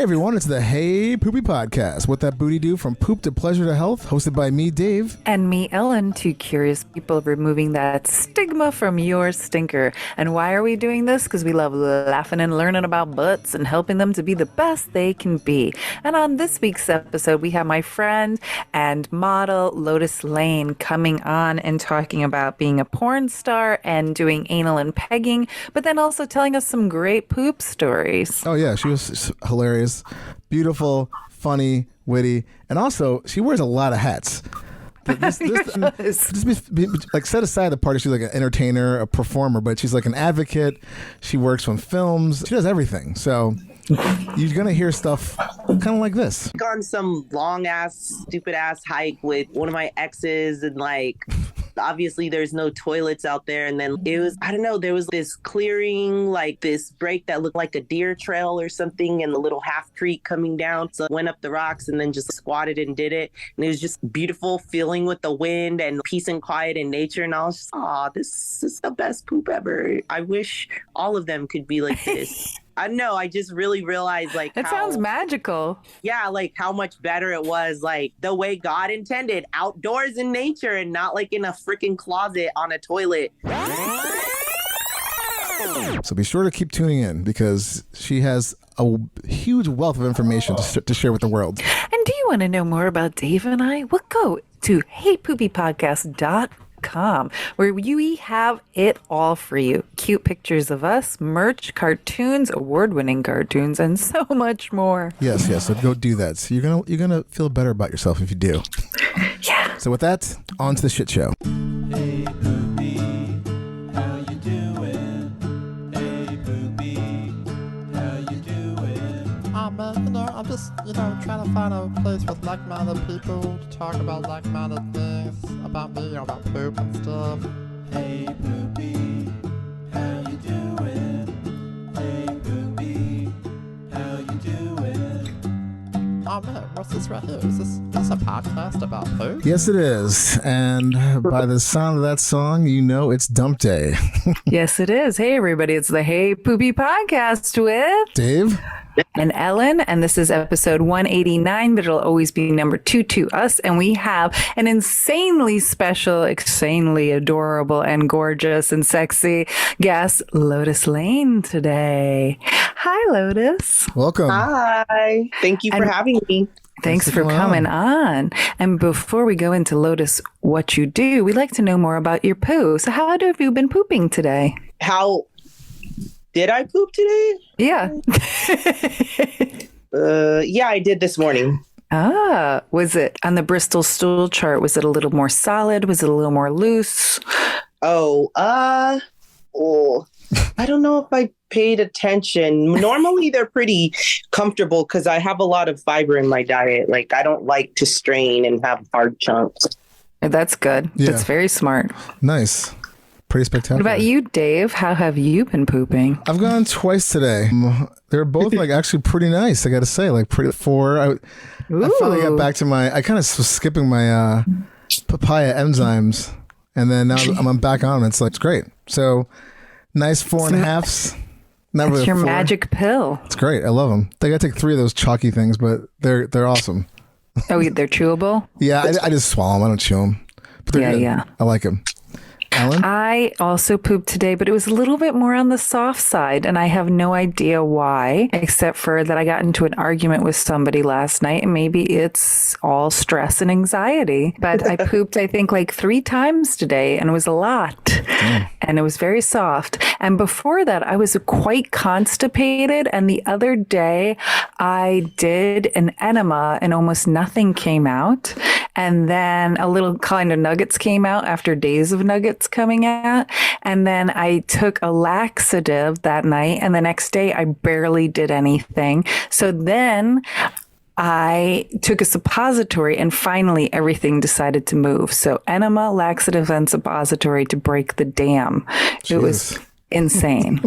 Hey everyone, it's the Hey Poopy Podcast. What that booty do from poop to pleasure to health, hosted by me, Dave. And me, Ellen, two curious people removing that stigma from your stinker. And why are we doing this? Because we love laughing and learning about butts and helping them to be the best they can be. And on this week's episode, we have my friend and model Lotus Lain coming on and talking about being a porn star and doing anal and pegging, but then also telling us some great poop stories. Oh yeah, she was hilarious. Beautiful, funny, witty, and also she wears a lot of hats. Like set aside the part, she's like an entertainer, a performer, but she's like an advocate. She works on films. She does everything. So you're gonna hear stuff kind of like this. On some long ass, stupid ass hike with one of my exes, and like obviously there's no toilets out there, and then it was, I don't know, there was this clearing, like this break that looked like a deer trail or something, and a little half creek coming down. So I went up the rocks and then just squatted and did it, and it was just beautiful feeling with the wind and peace and quiet in nature. And I was just, oh, this is the best poop ever. I wish all of them could be like this. I don't know, I just really realized like it sounds magical. Yeah, like how much better it was, like the way God intended, outdoors in nature and not like in a freaking closet on a toilet. So be sure to keep tuning in because she has a huge wealth of information to share with the world. And do you want to know more about Dave and I? Well, go to heypoopypodcast.com, where we have it all for you. Cute pictures of us, merch, cartoons, award-winning cartoons, and so much more. Yes. So go do that. So you're gonna feel better about yourself if you do. Yeah. So with that, on to the shit show. Hey Poopy, how you doing? Hey Poopy, how you doing? I'm just, trying to find a place with like-minded people to talk about like-minded things about me, about poop and stuff. Hey Poopy, how you doing? Hey Poopy, how you doing? Oh man, what's this right here? Is this a podcast about poop? Yes, it is. And by the sound of that song, you know it's dump day. Yes, it is. Hey, everybody. It's the Hey Poopy Podcast with Dave and Ellen, and this is episode 189, but it'll always be number 2 to us. And we have an insanely special, insanely adorable, and gorgeous and sexy guest, Lotus Lain, today. Hi, Lotus. Welcome. Hi. Thank you for having me. Thanks for coming on. And before we go into Lotus, what you do, we'd like to know more about your poo. So how have you been pooping today? How did I poop today? Yeah. Yeah, I did this morning. Was it on the Bristol stool chart? Was it a little more solid? Was it a little more loose? I don't know if I paid attention. Normally they're pretty comfortable because I have a lot of fiber in my diet. Like I don't like to strain and have hard chunks. That's good. Yeah. That's very smart. Nice. Pretty spectacular. What about you, Dave? How have you been pooping? I've gone twice today. They're both like actually pretty nice. I got to say, like pretty four. I finally got back to I kind of was skipping my papaya enzymes, and then now I'm back on. It's great. So nice 4.5s. Not It's really your 4. magic pill. It's great. I love them. They got to take 3 of those chalky things, but they're awesome. Oh, they're chewable? Yeah, I just swallow them. I don't chew them. But they're good. Yeah. I like them. Ellen? I also pooped today, but it was a little bit more on the soft side, and I have no idea why, except for that I got into an argument with somebody last night, and maybe it's all stress and anxiety. But I pooped, I think, like 3 times today, and it was a lot, and it was very soft. And before that, I was quite constipated, and the other day, I did an enema, and almost nothing came out, and then a little kind of nuggets came out after days of nuggets coming out. And then I took a laxative that night, and the next day I barely did anything. So then I took a suppository, and finally everything decided to move. So enema, laxative, and suppository to break the dam. Jeez. It was insane.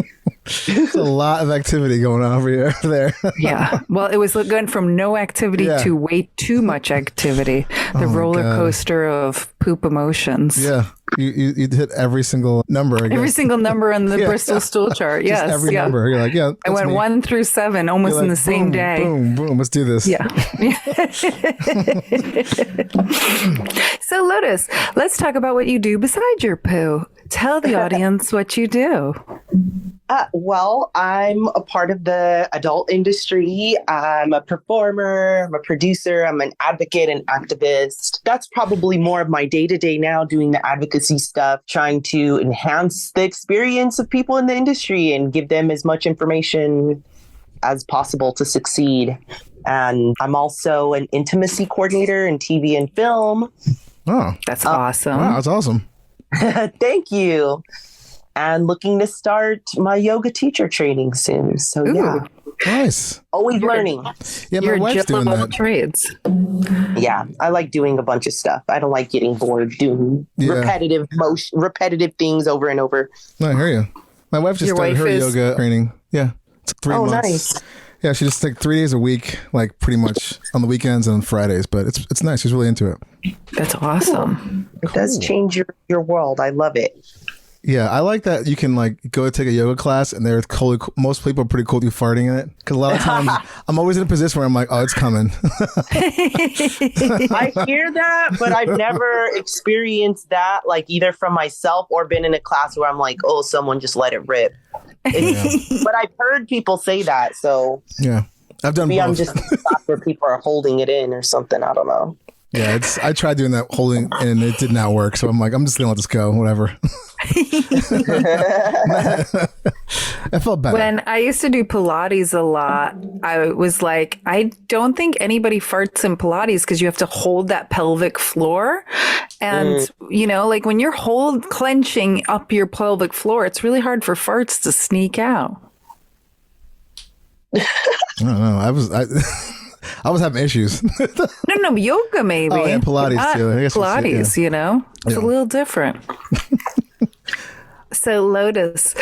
There's a lot of activity going on over here there. Yeah. Well, it was going from no activity to way too much activity. The roller coaster of poop emotions. Yeah. You hit every single number. I guess. Every single number on the Bristol stool chart. Yes. Just every number. You're like, yeah. I went 1 through 7 almost in the same day. Boom, boom. Let's do this. Yeah. So, Lotus, let's talk about what you do beside your poo. Tell the audience what you do. Well, I'm a part of the adult industry. I'm a performer, I'm a producer, I'm an advocate and activist. That's probably more of my day-to-day now, doing the advocacy stuff, trying to enhance the experience of people in the industry and give them as much information as possible to succeed. And I'm also an intimacy coordinator in TV and film. Oh, that's awesome. Wow, that's awesome. Thank you. And looking to start my yoga teacher training soon. So yeah. Nice. Always learning. Yeah, my wife's doing that. Trades. Yeah, I like doing a bunch of stuff. I don't like getting bored doing repetitive things over and over. No, I hear you. My wife just started her yoga training. Yeah. It's 3 months. Nice. Yeah, she just 3 days a week, like pretty much on the weekends and on Fridays, but it's nice. She's really into it. That's awesome. It does change your world. I love it. Yeah, I like that you can like go take a yoga class and they're cool. Most people are pretty cool with you farting in it. Because a lot of times I'm always in a position where I'm like, oh, it's coming. I hear that, but I've never experienced that, like either from myself or been in a class where I'm like, oh, someone just let it rip. But I've heard people say that. So yeah, I've done both. I'm just in a class where people are holding it in or something. I don't know. Yeah, I tried doing that holding and it did not work. So I'm like, I'm just going to let this go. Whatever. I felt better. When I used to do Pilates a lot, I was like, I don't think anybody farts in Pilates because you have to hold that pelvic floor. And, you know, like when you're clenching up your pelvic floor, it's really hard for farts to sneak out. I don't know. I was having issues. No, yoga maybe. Oh, yeah, Pilates too. I guess Pilates, you know, it's a little different. So, Lotus,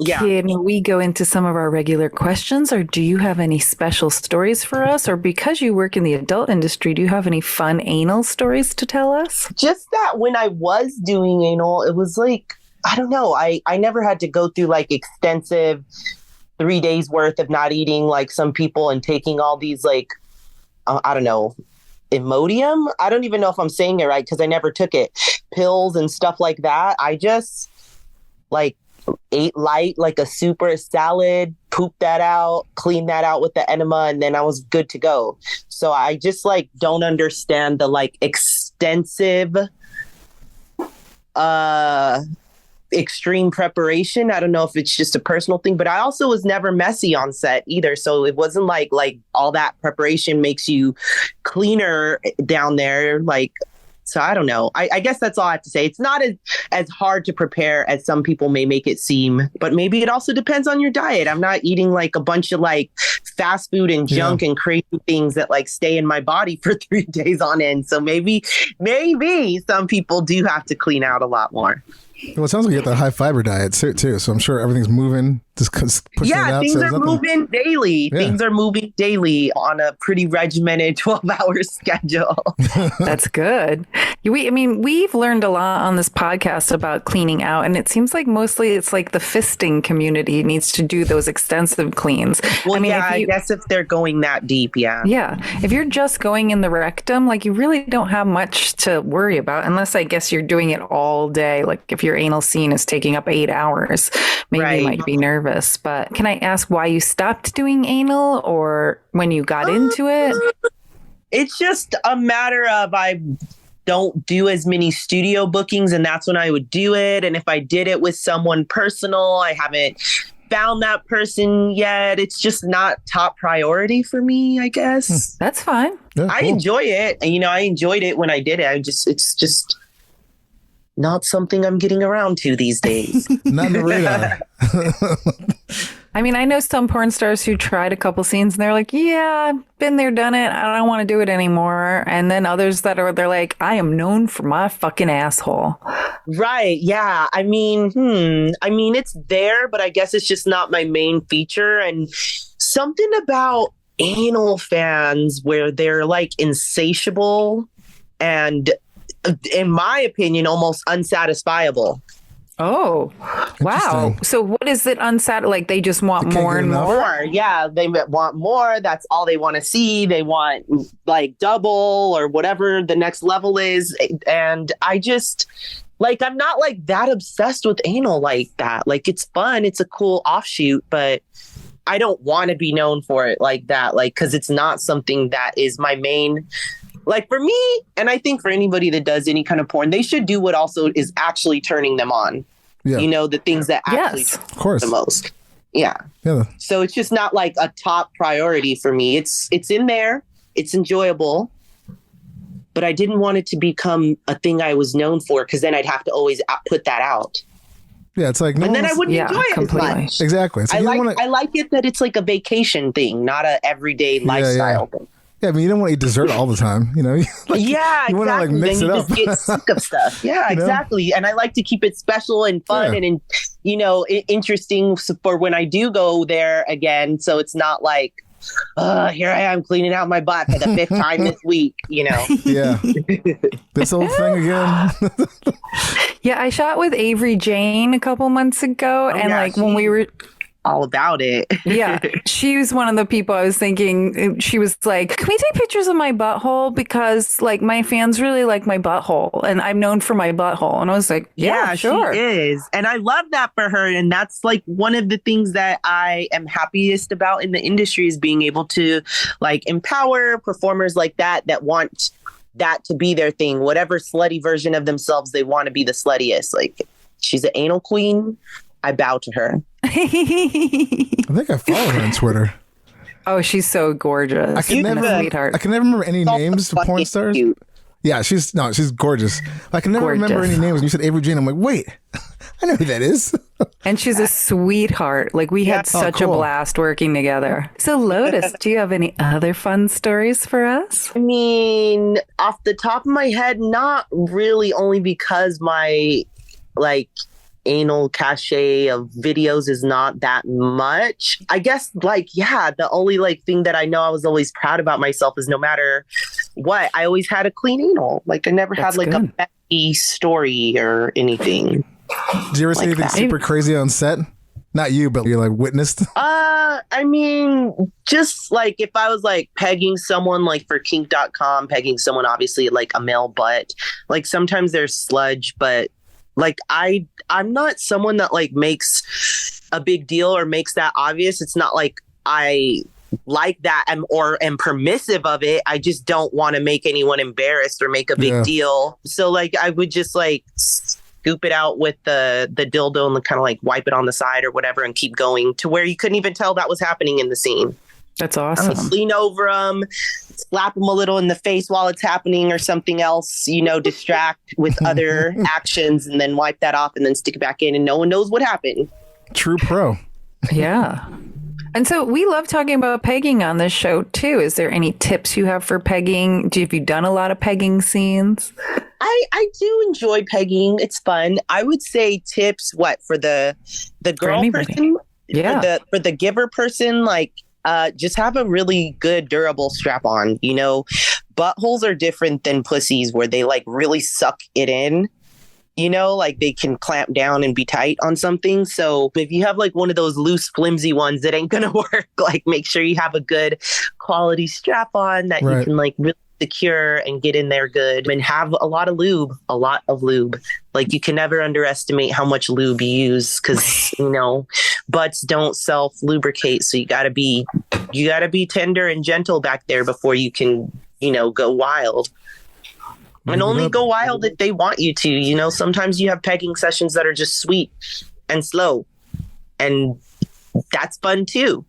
can we go into some of our regular questions, or do you have any special stories for us? Or because you work in the adult industry, do you have any fun anal stories to tell us? Just that when I was doing anal, it was like, I don't know. I never had to go through like extensive 3 days worth of not eating like some people and taking all these like, I don't know, Imodium. I don't even know if I'm saying it right because I never took it. Pills and stuff like that. I just like ate light, like a soup or a salad, pooped that out, cleaned that out with the enema, and then I was good to go. So I just like don't understand the like extensive extreme preparation. I don't know if it's just a personal thing, but I also was never messy on set either. So it wasn't like all that preparation makes you cleaner down there. Like, so I don't know. I guess that's all I have to say. It's not as hard to prepare as some people may make it seem, but maybe it also depends on your diet. I'm not eating like a bunch of like fast food and junk and crazy things that like stay in my body for 3 days on end. So maybe some people do have to clean out a lot more. Well, it sounds like you got that high fiber diet too, so I'm sure everything's moving. Just pushing it out. Things are moving daily. Yeah. Things are moving daily on a pretty regimented 12-hour schedule. That's good. We've learned a lot on this podcast about cleaning out, and it seems like mostly it's like the fisting community needs to do those extensive cleans. Well, I guess if they're going that deep, yeah. Yeah. If you're just going in the rectum, like you really don't have much to worry about, unless I guess you're doing it all day. Like if your anal scene is taking up 8 hours, maybe you might be nervous. But can I ask why you stopped doing anal or when you got into it? It's just a matter of I don't do as many studio bookings, and that's when I would do it. And if I did it with someone personal, I haven't found that person yet. It's just not top priority for me, I guess. That's fine. Yeah, cool. I enjoy it. And, I enjoyed it when I did it. It's just not something I'm getting around to these days. Not in the radar. I mean, I know some porn stars who tried a couple scenes and they're like, yeah, been there, done it. I don't want to do it anymore. And then others they're like, I am known for my fucking asshole. Right. Yeah. I mean, it's there, but I guess it's just not my main feature. And something about anal fans where they're like insatiable and, in my opinion, almost unsatisfiable. Oh, wow. So what is it like they just want more and more? Yeah, they want more. That's all they want to see. They want like double or whatever the next level is. And I just like, I'm not like that obsessed with anal like that. Like, it's fun. It's a cool offshoot, but I don't want to be known for it like that. Like, because it's not something that is my main. Like for me, and I think for anybody that does any kind of porn, they should do what also is actually turning them on. Yeah. You know, the things that actually of course. The most. Yeah. So it's just not like a top priority for me. It's in there. It's enjoyable. But I didn't want it to become a thing I was known for, because then I'd have to always put that out. Yeah, it's like, and then I wouldn't enjoy it completely. As much. Exactly. It's like I like it that it's like a vacation thing, not a everyday lifestyle thing. Yeah, I mean, you don't want to eat dessert all the time, you know? Like, yeah, you want to like mix then it you up. just get sick of stuff. Yeah, exactly. And I like to keep it special and fun and, you know, interesting for when I do go there again. So it's not like, here I am cleaning out my butt for the 5th time this week, you know? Yeah. This old thing again. Yeah, I shot with Avery Jane a couple months ago. And like when we were... all about it. Yeah. She was one of the people I was thinking, she was like, can we take pictures of my butthole? Because like my fans really like my butthole and I'm known for my butthole. And I was like, yeah, sure. She is. And I love that for her. And that's like one of the things that I am happiest about in the industry is being able to like empower performers like that want that to be their thing, whatever slutty version of themselves they want to be the sluttiest. Like, she's an anal queen. I bow to her. I think I follow her on Twitter. Oh, she's so gorgeous. I can never remember any names of porn stars. Cute. Yeah, she's gorgeous. I can never remember any names. When you said Avery Jane, I'm like, wait, I know who that is. And she's a sweetheart. Like we had such a blast working together. So Lotus, do you have any other fun stories for us? I mean, off the top of my head, not really, only because my like anal cachet of videos is not that much. I guess the only like thing that I know I was always proud about myself is no matter what, I always had a clean anal. Like I never had like a messy story or anything. Did you ever see anything super crazy on set? Not you, but you're like witnessed? I mean, just like if I was like pegging someone like for kink.com, pegging someone obviously like a male butt, like sometimes there's sludge, but like I'm not someone that like makes a big deal or makes that obvious. It's not like I like that or am permissive of it. I just don't want to make anyone embarrassed or make a big deal. So like I would just like scoop it out with the dildo and kind of like wipe it on the side or whatever and keep going to where you couldn't even tell that was happening in the scene. That's awesome. Just lean over them, slap them a little in the face while it's happening or something else, you know, distract with other actions and then wipe that off and then stick it back in and no one knows what happened. True pro. Yeah. And so we love talking about pegging on this show too. Is there any tips you have for pegging? Have you done a lot of pegging scenes? I do enjoy pegging. It's fun. I would say tips, for the girl person? Yeah. For the giver person, like, just have a really good durable strap on. You know, buttholes are different than pussies where they like really suck it in. You know, like they can clamp down and be tight on something. So if you have like one of those loose, flimsy ones, it ain't gonna work. Like make sure you have a good quality strap on that you can like really secure and get in there good, and have a lot of lube. Like you can never underestimate how much lube you use, because you know butts don't self lubricate, so you gotta be tender and gentle back there before you can, you know, go wild. And only go wild if they want you to. You know, sometimes you have pegging sessions that are just sweet and slow, and that's fun too.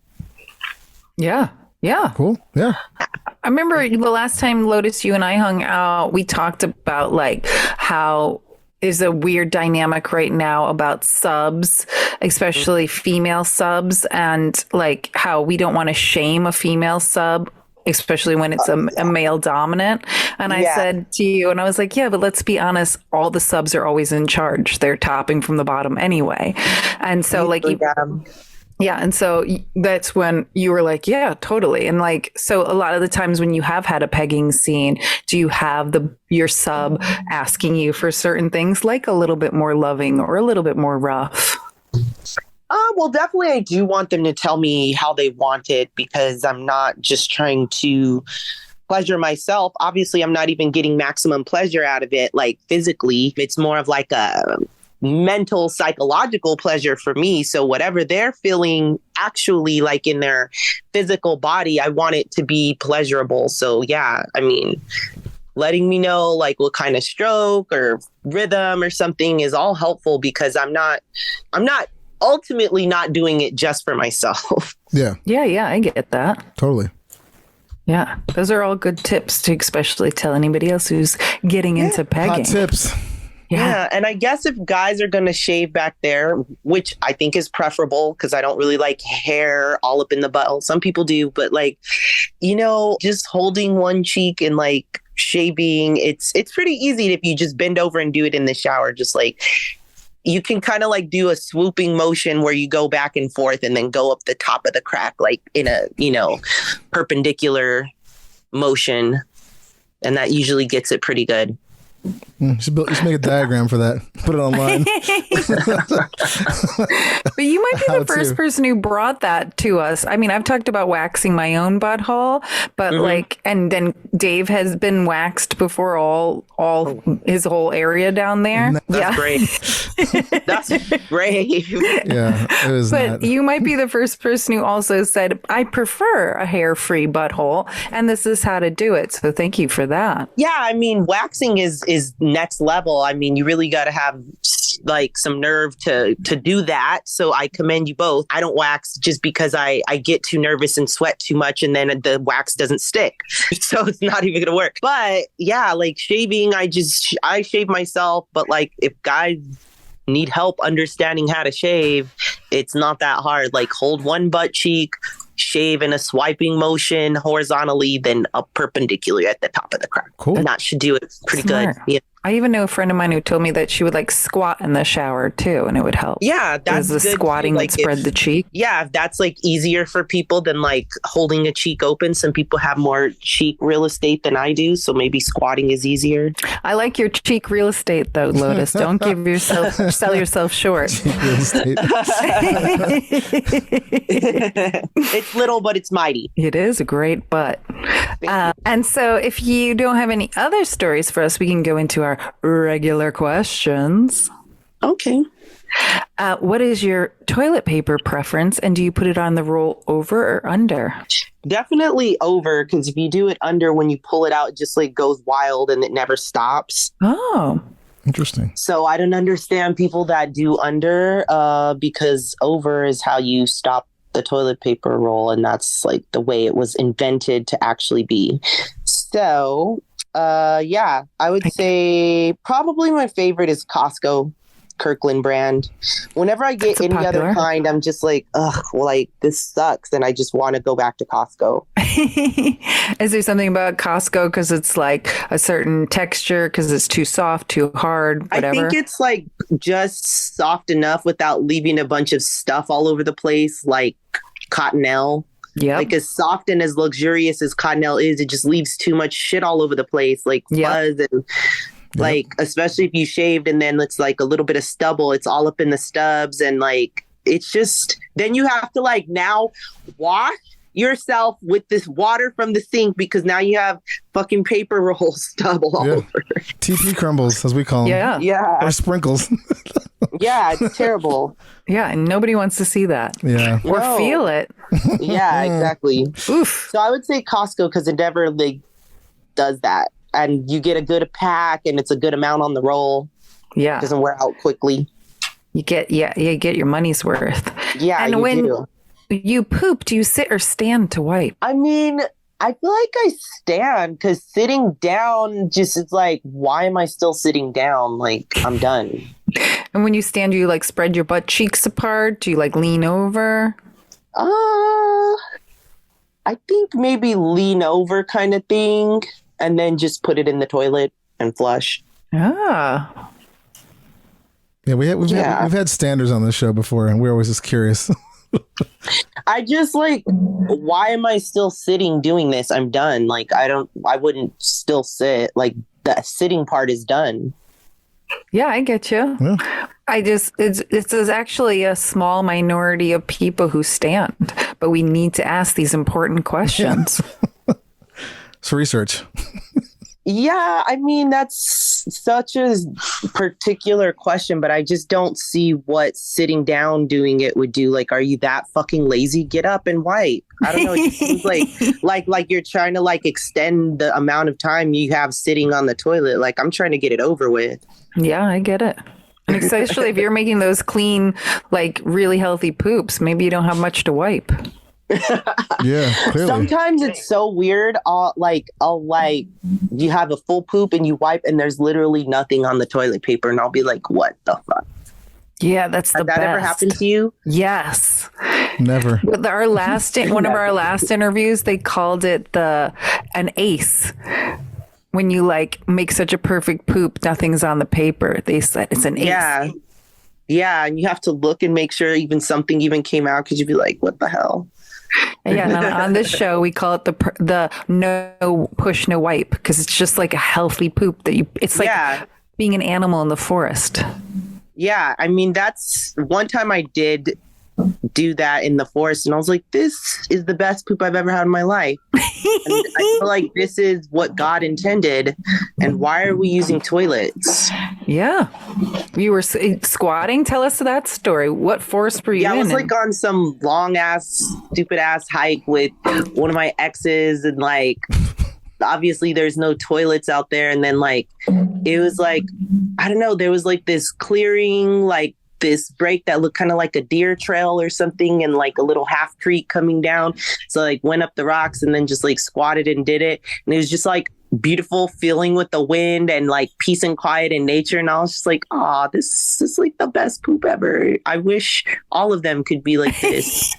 Yeah. Yeah. Cool. Yeah. I remember the last time, Lotus, you and I hung out, we talked about like how is a weird dynamic right now about subs, especially female subs, and like how we don't want to shame a female sub, especially when it's a male dominant. And I said to you, and I was like, yeah, but let's be honest, all the subs are always in charge. They're topping from the bottom anyway. And so like, yeah. And so that's when you were like, yeah, totally. And like, so a lot of the times when you have had a pegging scene, do you have your sub asking you for certain things, like a little bit more loving or a little bit more rough? Well, definitely I do want them to tell me how they want it, because I'm not just trying to pleasure myself. Obviously, I'm not even getting maximum pleasure out of it, like physically. It's more of like a mental, psychological pleasure for me. So whatever they're feeling actually like in their physical body, I want it to be pleasurable. So yeah, I mean, letting me know like what kind of stroke or rhythm or something is all helpful, because I'm not ultimately not doing it just for myself. Yeah. Yeah, I get that. Totally. Yeah, those are all good tips to especially tell anybody else who's getting into pegging. Hot tips. Yeah, and I guess if guys are going to shave back there, which I think is preferable, because I don't really like hair all up in the butthole. Some people do, but like, you know, just holding one cheek and like shaving, it's pretty easy if you just bend over and do it in the shower. Just like, you can kind of like do a swooping motion where you go back and forth and then go up the top of the crack, like in a, you know, perpendicular motion. And that usually gets it pretty good. You should make a diagram for that. Put it online. But you might be the first person who brought that to us. I mean, I've talked about waxing my own butthole, but like, and then Dave has been waxed before all his whole area down there. That's great. That's great. Yeah, it was. But you might be the first person who also said, I prefer a hair-free butthole, and this is how to do it. So thank you for that. Yeah, I mean, waxing is next level. I mean, you really got to have like some nerve to do that. So I commend you both. I don't wax just because I get too nervous and sweat too much, and then the wax doesn't stick. So it's not even gonna work. But yeah, like shaving, I shave myself. But like if guys need help understanding how to shave, it's not that hard. Like hold one butt cheek, shave in a swiping motion horizontally, then up perpendicular at the top of the crack. Cool. And that should do it pretty Smart. good. Yeah. I even know a friend of mine who told me that she would like squat in the shower too, and it would help. Yeah, that's the good squatting too. Like would spread the cheek. Yeah, if that's like easier for people than like holding a cheek open. Some people have more cheek real estate than I do, so maybe squatting is easier. I like your cheek real estate though, Lotus. Don't sell yourself short. Real estate. It's little, but it's mighty. It is a great butt. And so if you don't have any other stories for us, we can go into our regular questions. Okay. What is your toilet paper preference, and do you put it on the roll over or under? Definitely over, because if you do it under, when you pull it out, it just like goes wild and it never stops. Oh. Interesting. So I don't understand people that do under, because over is how you stop the toilet paper roll, and that's like the way it was invented to actually be. So yeah, I would say probably my favorite is Costco Kirkland brand. Whenever I get any other kind, I'm just like, ugh, like this sucks, and I just want to go back to Costco. Is there something about Costco because it's like a certain texture, because it's too soft, too hard, whatever? I think it's like just soft enough without leaving a bunch of stuff all over the place, like Cottonelle. Yeah, like as soft and as luxurious as Cottonelle is, it just leaves too much shit all over the place, like fuzz and like, especially if you shaved and then it's like a little bit of stubble, it's all up in the stubs, and like it's just, then you have to like now wash yourself with this water from the sink, because now you have fucking paper roll stubble all over. TP crumbles, as we call them. Yeah. Or sprinkles. Yeah, it's terrible. Yeah, and nobody wants to see that. Yeah. Or feel it. Yeah, exactly. Oof. So I would say Costco, because it never like does that. And you get a good pack, and it's a good amount on the roll. Yeah. It doesn't wear out quickly. You get your money's worth. Yeah, and you when do. you poop, do you sit or stand to wipe? I mean, I feel like I stand because sitting down just is like, why am I still sitting down? Like, I'm done. And when you stand, do you like spread your butt cheeks apart? Do you like lean over? I think maybe lean over kind of thing and then just put it in the toilet and flush. Ah. Yeah, we've had standers on this show before, and we're always just curious. I just like, why am I still sitting doing this? I'm done. Like, I wouldn't still sit. Like, the sitting part is done. Yeah, I get you. Yeah. It's actually a small minority of people who stand, but we need to ask these important questions. Yeah. It's research. Yeah, I mean, that's such a particular question, but I just don't see what sitting down doing it would do. Like, are you that fucking lazy? Get up and wipe. I don't know. It just seems like you're trying to like extend the amount of time you have sitting on the toilet. Like, I'm trying to get it over with. Yeah, I get it. And especially if you're making those clean, like really healthy poops, maybe you don't have much to wipe. Yeah, clearly. Sometimes it's so weird. I'll you have a full poop and you wipe and there's literally nothing on the toilet paper, and I'll be like, what the fuck? Yeah, that's the best. Has that ever happened to you? Yes. Never. With our last one of our last interviews, they called it an ace. When you like make such a perfect poop, nothing's on the paper. They said it's an ace. Yeah. Yeah, and you have to look and make sure something came out, because you'd be like, what the hell? Yeah, and on this show we call it the no push no wipe, because it's just like a healthy poop it's like being an animal in the forest. Yeah, I mean, that's one time I did do that in the forest, and I was like, this is the best poop I've ever had in my life. And I feel like this is what God intended, and why are we using toilets? Yeah, you were squatting. Tell us that story. What forest were you in? I was like on some long ass stupid ass hike with one of my exes, and like obviously there's no toilets out there, and then like it was like, I don't know, there was like this clearing, like this break that looked kind of like a deer trail or something, and like a little half creek coming down. So like went up the rocks and then just like squatted and did it. And it was just like beautiful feeling with the wind and like peace and quiet in nature. And I was just like, oh, this is like the best poop ever. I wish all of them could be like this.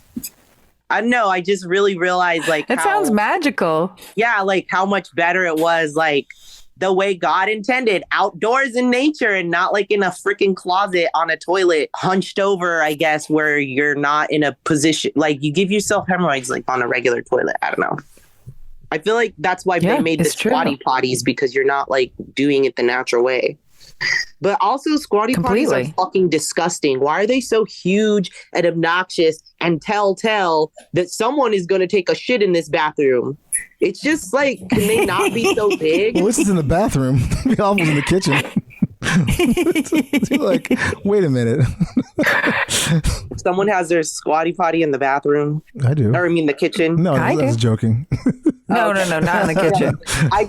I don't know. I just really realized like it sounds magical. Yeah. Like how much better it was, like the way God intended, outdoors in nature, and not like in a freaking closet on a toilet, hunched over, I guess, where you're not in a position, like you give yourself hemorrhoids like on a regular toilet. I don't know. I feel like that's why they made the squatty potties, because you're not like doing it the natural way. But also squatty potties are fucking disgusting. Why are they so huge and obnoxious and telltale that someone is going to take a shit in this bathroom? It's just like, can they not be so big? Well, this is in the bathroom. The album's in the kitchen. You're like, wait a minute. Someone has their squatty potty in the bathroom. I do. Or I mean the kitchen. No, I was joking. No, not in the kitchen. I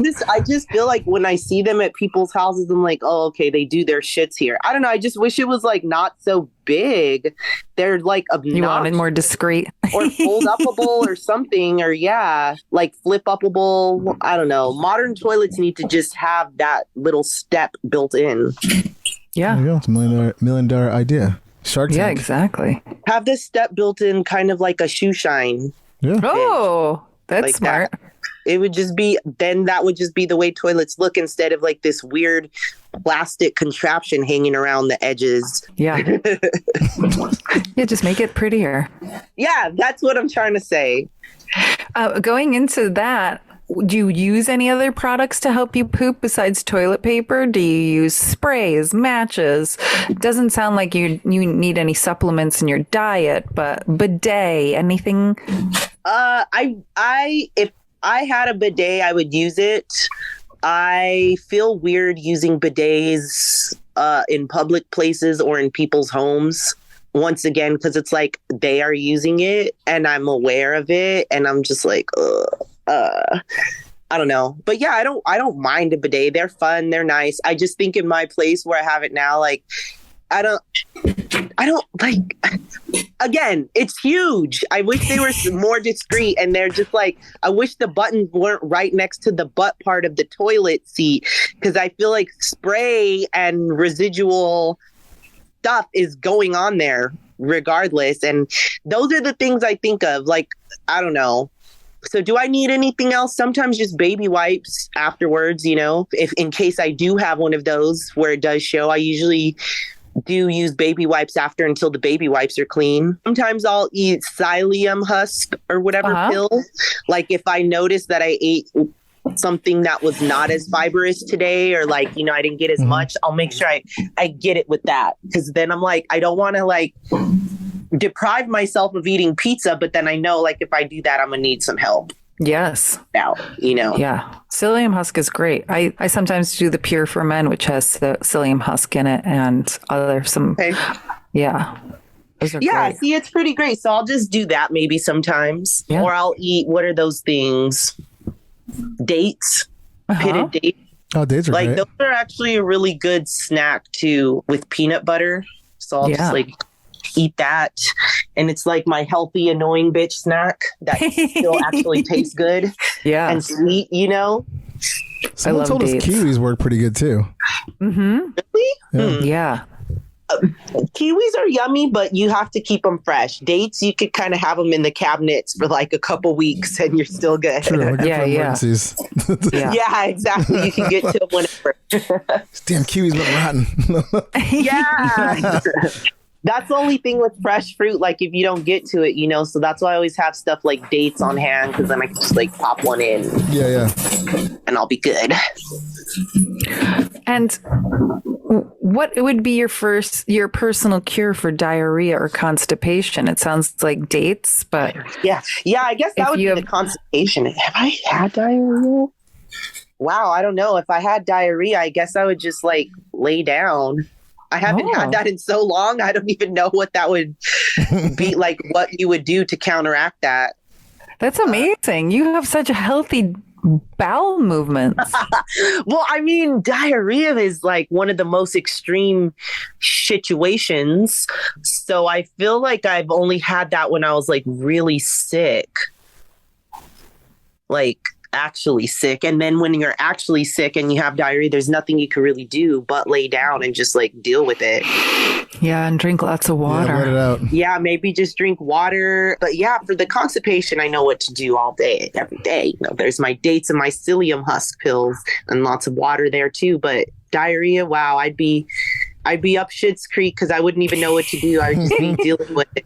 just feel like when I see them at people's houses, I'm like, oh, okay, they do their shits here. I don't know. I just wish it was like not so big. They're like obnoxious. You wanted more discreet. Or fold upable or something, or like flip upable. I don't know. Modern toilets need to just have that little step built in. Yeah. There you go. It's a $1 million idea. Shark Tank. Yeah, exactly. Have this step built in, kind of like a shoe shine. Yeah. Oh, that's like smart. It would just be, then that would just be the way toilets look, instead of like this weird plastic contraption hanging around the edges. Yeah. Yeah, just make it prettier. Yeah, that's what I'm trying to say. Going into that, do you use any other products to help you poop besides toilet paper? Do you use sprays, matches? It doesn't sound like you need any supplements in your diet, but bidet, anything? If I had a bidet, I would use it. I feel weird using bidets in public places or in people's homes. Once again, because it's like they are using it and I'm aware of it, and I'm just like, I don't know. But yeah, I don't mind a bidet. They're fun. They're nice. I just think in my place where I have it now, like I don't like, again, it's huge. I wish they were more discreet, and they're just like, I wish the buttons weren't right next to the butt part of the toilet seat, because I feel like spray and residual stuff is going on there regardless. And those are the things I think of. Like, I don't know. So do I need anything else? Sometimes just baby wipes afterwards, you know, if in case I do have one of those where it does show. I usually do use baby wipes after until the baby wipes are clean. Sometimes I'll eat psyllium husk or whatever pill. Like if I notice that I ate something that was not as fibrous today, or like, you know, I didn't get as much, I'll make sure I get it with that. Because then I'm like, I don't want to like deprive myself of eating pizza, but then I know like if I do that, I'm gonna need some help. Yes. Now, you know. Yeah. Psyllium husk is great. I sometimes do the Pure for Men, which has the psyllium husk in it, and yeah. Those are great. See, it's pretty great. So I'll just do that maybe sometimes. Yeah. Or I'll eat, what are those things? Dates. Pitted dates. Oh, dates are like great. Those are actually a really good snack too with peanut butter. So I'll just like eat that, and it's like my healthy annoying bitch snack that still actually tastes good and sweet, you know. Someone told us kiwis work pretty good too. Really? Yeah. Kiwis are yummy, but you have to keep them fresh. Dates, you could kind of have them in the cabinets for like a couple weeks and you're still good. True, like yeah. Yeah, exactly. You can get to them whenever. Damn kiwis went rotten. Yeah. That's the only thing with fresh fruit, like if you don't get to it, you know, so that's why I always have stuff like dates on hand, because then I can just like pop one in. Yeah. And I'll be good. And what would be your personal cure for diarrhea or constipation? It sounds like dates, but yeah, I guess that would be the constipation. Have I had diarrhea? Wow, I don't know. If I had diarrhea, I guess I would just like lay down. I haven't had that in so long. I don't even know what that would be like, what you would do to counteract that. That's amazing. You have such a healthy bowel movements. Well, I mean, diarrhea is like one of the most extreme situations. So I feel like I've only had that when I was like really sick. Like actually sick. And then when you're actually sick and you have diarrhea, there's nothing you can really do but lay down and just like deal with it. Yeah, and drink lots of water. Yeah, let it out. Yeah, maybe just drink water. But yeah, for the constipation, I know what to do all day, every day. You know, there's my dates and my psyllium husk pills and lots of water there too. But diarrhea, wow, I'd be up Schitt's Creek because I wouldn't even know what to do. I would just be dealing with it.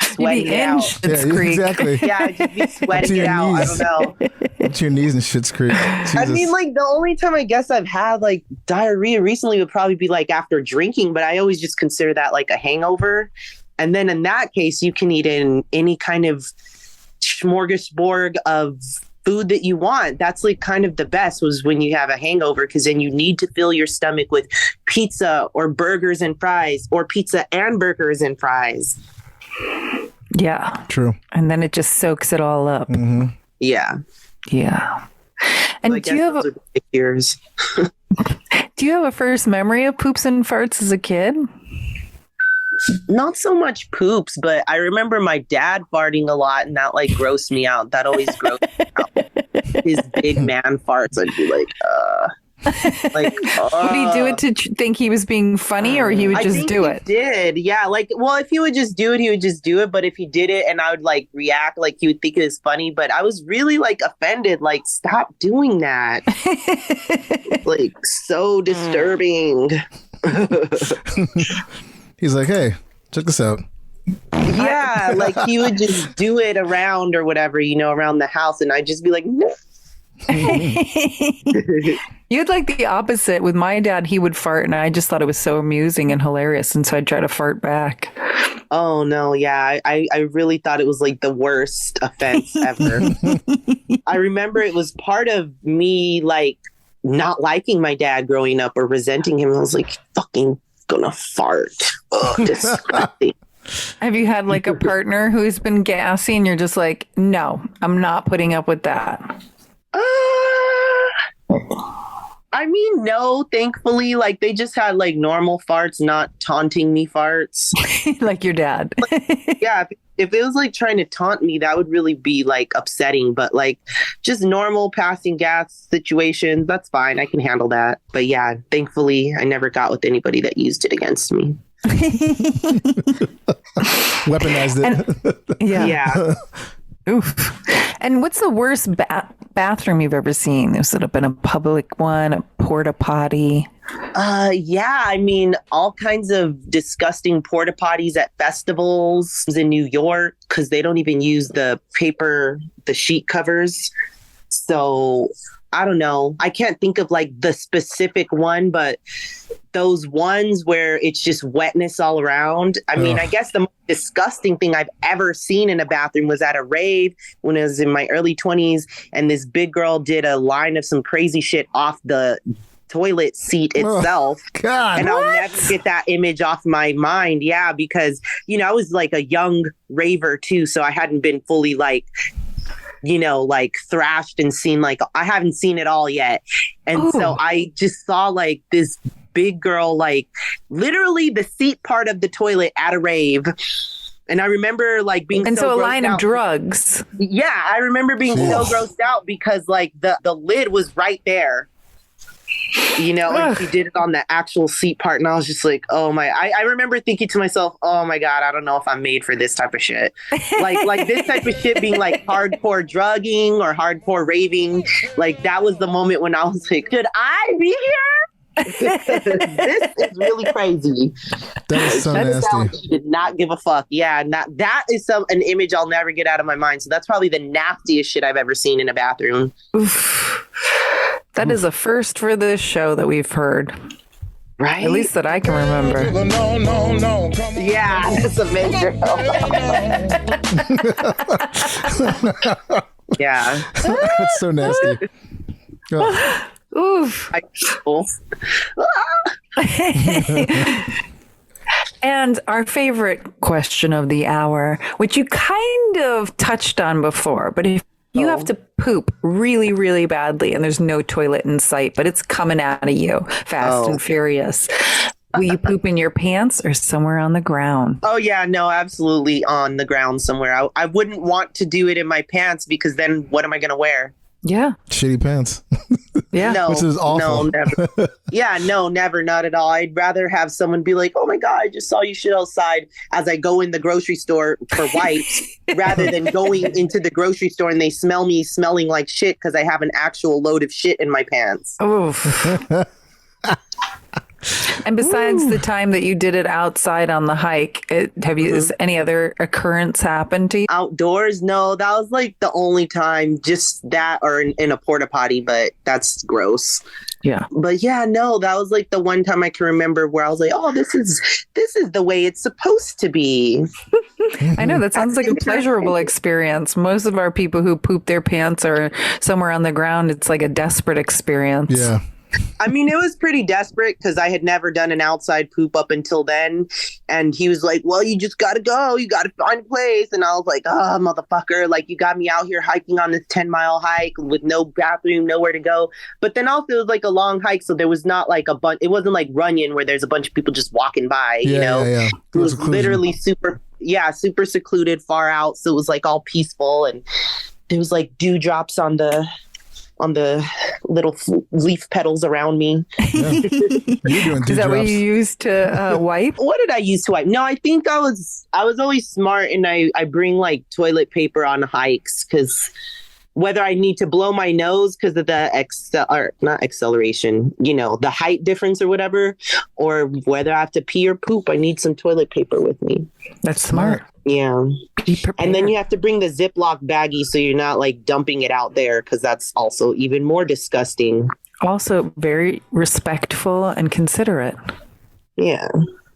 Sweating it out. Schitt's Creek. Exactly. Yeah, I'd just be sweating it out. I don't know. Up to your knees in Schitt's Creek. Jesus. I mean, like, the only time I guess I've had, like, diarrhea recently would probably be, like, after drinking, but I always just consider that, like, a hangover. And then in that case, you can eat in any kind of smorgasbord of food that you want. That's, like, kind of the best was when you have a hangover, because then you need to fill your stomach with pizza or burgers and fries, or pizza and burgers and fries. Yeah. True. And then it just soaks it all up. Mm-hmm. Yeah. Yeah. And so do you have do you have a first memory of poops and farts as a kid? Not so much poops, but I remember my dad farting a lot, and that like grossed me out. That always grossed me out. His big man farts, I'd be like, like, would he do it to think he was being funny, or he would just do it? He did, yeah. Like, well, if he would just do it, he would just do it. But if he did it, and I would like react, like he would think it was funny. But I was really like offended. Like, stop doing that. Like, so disturbing. He's like, hey, check this out. Yeah, like he would just do it around or whatever, you know, around the house, and I'd just be like, no. You'd like the opposite. With my dad, he would fart, and I just thought it was so amusing and hilarious, and so I'd try to fart back. Oh no, yeah, I really thought it was like the worst offense ever. I remember it was part of me like not liking my dad growing up or resenting him. I was like, fucking gonna fart. Ugh, disgusting. Have you had like a partner who's been gassy and you're just like, no, I'm not putting up with that? I mean, no, thankfully, like they just had like normal farts, not taunting me farts. Like your dad. Yeah, if it was like trying to taunt me, that would really be like upsetting. But like just normal passing gas situations, that's fine. I can handle that. But yeah, thankfully, I never got with anybody that used it against me. Weaponized it. Yeah. Oof. And what's the worst bathroom you've ever seen? Has it been a public one, a porta potty? Yeah, I mean, all kinds of disgusting porta potties at festivals in New York because they don't even use the sheet covers. So I don't know. I can't think of like the specific one, but those ones where it's just wetness all around. I mean, I guess the most disgusting thing I've ever seen in a bathroom was at a rave when I was in my early 20s. And this big girl did a line of some crazy shit off the toilet seat itself. Oh, God. And I'll never get that image off my mind. Yeah, because, you know, I was like a young raver too. So I hadn't been fully like, you know, like thrashed and seen, like, I haven't seen it all yet. And so I just saw like this big girl, like literally the seat part of the toilet at a rave. And I remember like being and so a line out. Of drugs. Yeah, I remember being so grossed out because like the lid was right there. You know, and she did it on the actual seat part. And I was just like, oh my, I remember thinking to myself, oh my God, I don't know if I'm made for this type of shit. like this type of shit being like hardcore drugging or hardcore raving. Like that was the moment when I was like, should I be here? This is really crazy. That is so nasty. She did not give a fuck. Yeah, that is an image I'll never get out of my mind. So that's probably the nastiest shit I've ever seen in a bathroom. Oof. That is a first for this show that we've heard. Right? At least that I can remember. No. Yeah, that's a major. Yeah. That's so nasty. Oh. Oof. And our favorite question of the hour, which you kind of touched on before, but if you have to poop really, really badly and there's no toilet in sight, but it's coming out of you fast and furious. Will you poop in your pants or somewhere on the ground? Oh, yeah, no, absolutely on the ground somewhere. I wouldn't want to do it in my pants because then what am I going to wear? Yeah. Shitty pants. Yeah. No, which is awful. No, never. Yeah, no, never, not at all. I'd rather have someone be like, oh my God, I just saw you shit outside as I go in the grocery store for wipes rather than going into the grocery store and they smell me smelling like shit because I have an actual load of shit in my pants. Oof. And besides the time that you did it outside on the hike, has any other occurrence happened to you? Outdoors? No, that was like the only time, just that or in a porta potty, but that's gross. Yeah. But yeah, no, that was like the one time I can remember where I was like, oh, this is the way it's supposed to be. I know, that sounds like a pleasurable experience. Most of our people who poop their pants are somewhere on the ground. It's like a desperate experience. Yeah. I mean, it was pretty desperate because I had never done an outside poop up until then. And he was like, well, you just got to go. You got to find a place. And I was like, oh, motherfucker, like you got me out here hiking on this 10-mile hike with no bathroom, nowhere to go. But then also it was like a long hike. So there was not like a bunch. It wasn't like Runyon where there's a bunch of people just walking by, you know, Yeah. It was literally super secluded, far out. So it was like all peaceful. And there was like dewdrops on the little leaf petals around me. Yeah. You're doing Is that what you used to wipe? What did I use to wipe? No, I think I was always smart and I bring like toilet paper on hikes because whether I need to blow my nose because of the not acceleration, you know, the height difference or whatever, or whether I have to pee or poop, I need some toilet paper with me. That's smart. Yeah. And then you have to bring the Ziploc baggie so you're not like dumping it out there because that's also even more disgusting. Also very respectful and considerate. Yeah.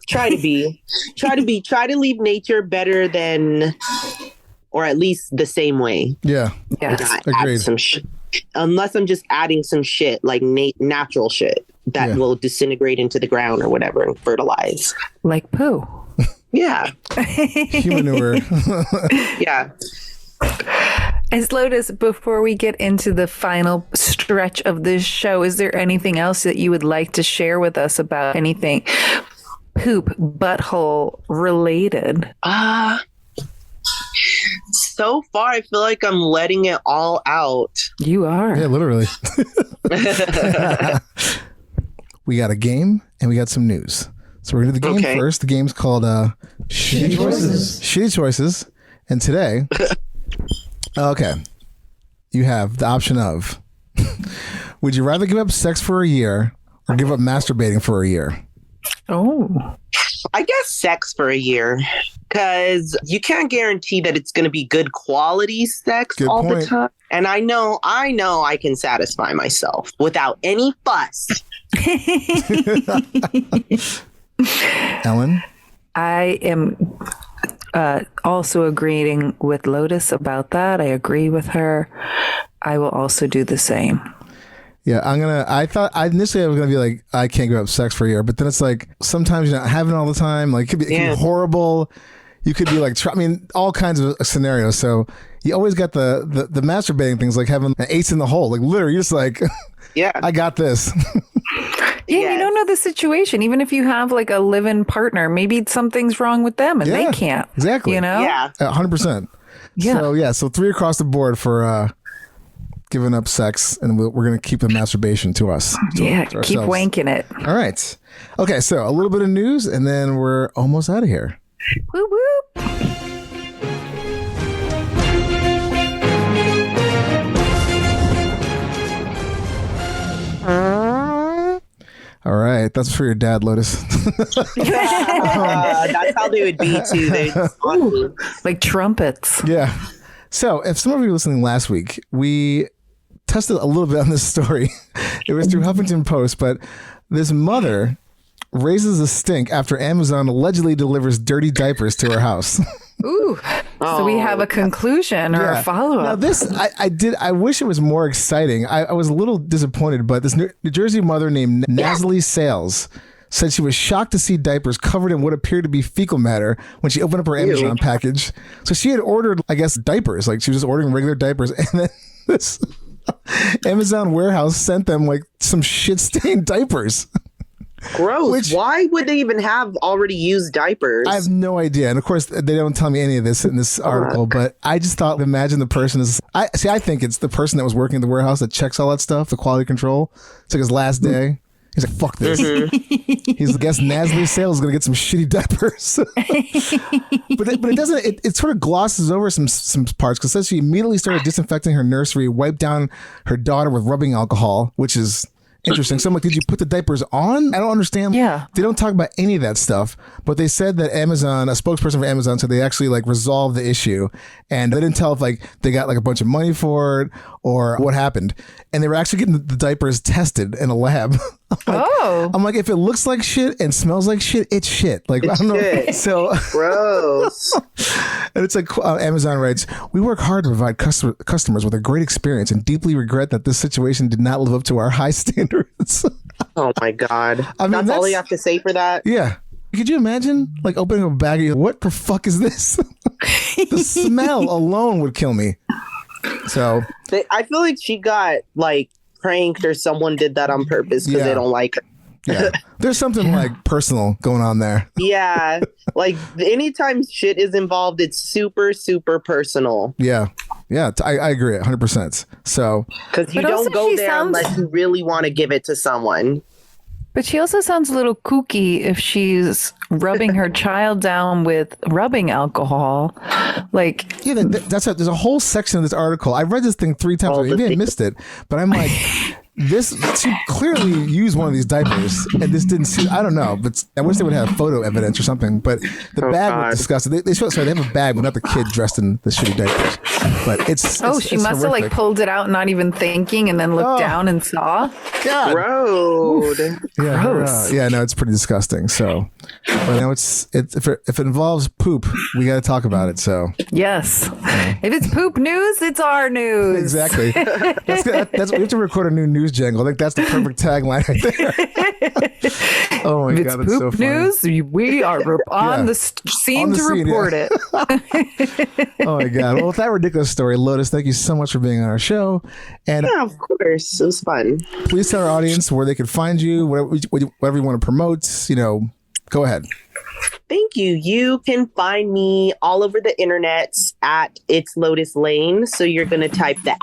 Try to leave nature better than, or at least the same way. Yeah. Yes. Agreed. Unless I'm just adding some shit like natural shit that will disintegrate into the ground or whatever and fertilize. Like poo. Yeah. Human manure. Yeah. As Lotus, before we get into the final stretch of this show, is there anything else that you would like to share with us about anything poop, butthole related? So far, I feel like I'm letting it all out. You are. Yeah, literally. We got a game and we got some news. So we're going to do the game first. The game's called Shitty Choices. Shitty Choices. And today, you have the option of, would you rather give up sex for a year or give up masturbating for a year? Oh. I guess sex for a year, because you can't guarantee that it's going to be good quality sex the time. And I know I can satisfy myself without any fuss. Ellen? I am also agreeing with Lotus about that. I agree with her. I will also do the same. Yeah, I thought initially I was going to be like, I can't give up sex for a year. But then it's like, sometimes you're not having it all the time. Like, it could be horrible. You could be like, all kinds of scenarios. So you always got the masturbating things, like having an ace in the hole. Like, literally, you're just like, yeah, I got this. Yeah, you don't know the situation. Even if you have like a live-in partner, maybe something's wrong with them and they can't. Exactly. You know? Yeah. 100%. Yeah. So 3 across the board for giving up sex, and we're going to keep the masturbation to us. To keep wanking it. All right. Okay, so a little bit of news, and then we're almost out of here. Whoop, whoop. All right, that's for your dad, Lotus. That's how they would be too. Like trumpets. Yeah. So if some of you were listening last week, we tested a little bit on this story. It was through Huffington Post, but this mother raises a stink after Amazon allegedly delivers dirty diapers to her house. Ooh. So we have a conclusion or a follow-up. Now this, I wish it was more exciting. I was a little disappointed, but this New Jersey mother named Nasli Sales said she was shocked to see diapers covered in what appeared to be fecal matter when she opened up her Amazon package. So she had ordered, I guess, diapers. Like, she was just ordering regular diapers, and then this Amazon warehouse sent them like some shit-stained diapers. Gross. Why would they even have already used diapers? I have no idea. And of course, they don't tell me any of this in this article, but I just thought, imagine the person is, I think it's the person that was working at the warehouse that checks all that stuff, the quality control. It's like his last day. He's like, fuck this. He's, I guess, Nasli Sales is going to get some shitty diapers. but it doesn't, it sort of glosses over some parts, because it says she immediately started disinfecting her nursery, wiped down her daughter with rubbing alcohol, which is interesting. So I'm like, did you put the diapers on? I don't understand. Yeah. They don't talk about any of that stuff, but they said that Amazon, a spokesperson for Amazon, said they actually like resolved the issue, and they didn't tell if like they got like a bunch of money for it or what happened. And they were actually getting the diapers tested in a lab. I'm like, if it looks like shit and smells like shit, it's shit. Like, it's I don't know. Shit. So gross. And it's like, Amazon writes, we work hard to provide customers with a great experience and deeply regret that this situation did not live up to our high standards. Oh my God. I mean, that's all you have to say for that? Yeah. Could you imagine like opening a bag of, what the fuck is this? The smell alone would kill me. So I feel like she got like pranked, or someone did that on purpose because they don't like her. Yeah. There's something like personal going on there. Yeah. Like anytime shit is involved, it's super, super personal. Yeah. Yeah. I agree 100%. So, because you don't go there unless you really want to give it to someone. But she also sounds a little kooky if she's rubbing her child down with rubbing alcohol. Like, yeah, there's a whole section of this article. I read this thing 3 times. Maybe I missed it, but I'm like, she clearly used one of these diapers, and this didn't see. I don't know, but I wish they would have photo evidence or something. But the bag was disgusting. They have a bag, but not the kid dressed in the shitty diapers. But it's she must have like pulled it out, not even thinking, and then looked down and saw. God, road. Yeah, gross. No, it's pretty disgusting. So, but now if it involves poop, we got to talk about it. So yes, if it's poop news, it's our news. Exactly. We have to record a new news news jangle. I think that's the perfect tagline right there. Oh my If God, it's that's so poop funny. news, we are on the scene On the to scene, report yeah. it. Oh my God. Well, with that ridiculous story, Lotus, thank you so much for being on our show. And Yeah, of course. It was fun. please tell our audience where they can find you, whatever you want to promote. Go ahead. Thank you. You can find me all over the internet at It's Lotus Lain. So you're going to type the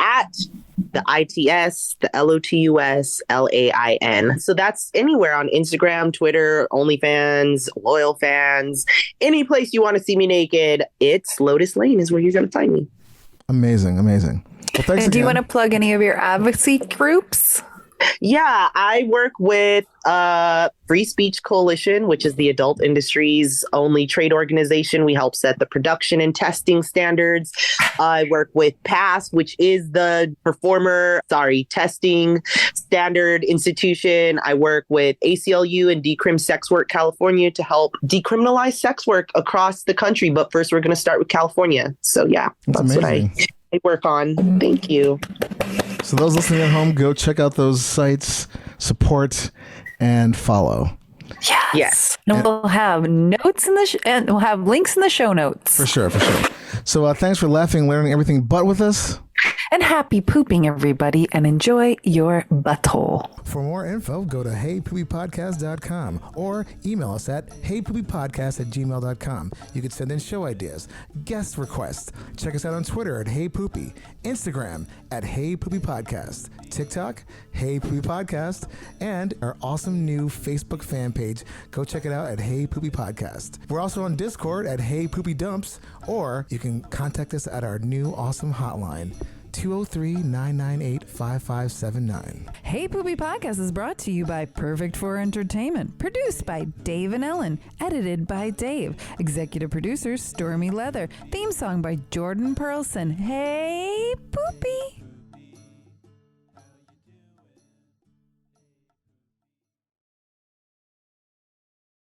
ITS, the LOTUS, LAIN. So that's anywhere on Instagram, Twitter, OnlyFans, LoyalFans, any place you want to see me naked. It's Lotus Lain is where you're going to find me. Amazing. Well, thanks And again. do you want to plug any of your advocacy groups? Yeah, I work with Free Speech Coalition, which is the adult industry's only trade organization. We help set the production and testing standards. I work with PASS, which is the testing standard institution. I work with ACLU and Decrim Sex Work California to help decriminalize sex work across the country. But first, we're going to start with California. So yeah, that's what I work on. Thank you. So those listening at home, go check out those sites, support, and follow. Yes. And we'll have notes and we'll have links in the show notes. For sure. So thanks for laughing, learning everything but with us. And happy pooping, everybody, and enjoy your butthole. For more info, go to heypoopypodcast.com or email us at heypoopypodcast@gmail.com. You can send in show ideas, guest requests. Check us out on Twitter at heypoopy, Instagram at heypoopypodcast, TikTok, heypoopypodcast, and our awesome new Facebook fan page. Go check it out at heypoopypodcast. We're also on Discord at heypoopydumps, or you can contact us at our new awesome hotline, 203-998-5579. Hey Poopy Podcast is brought to you by Perfect for Entertainment. Produced by Dave and Ellen. Edited by Dave. Executive producer Stormy Leather. Theme song by Jordan Perlson. Hey Poopy!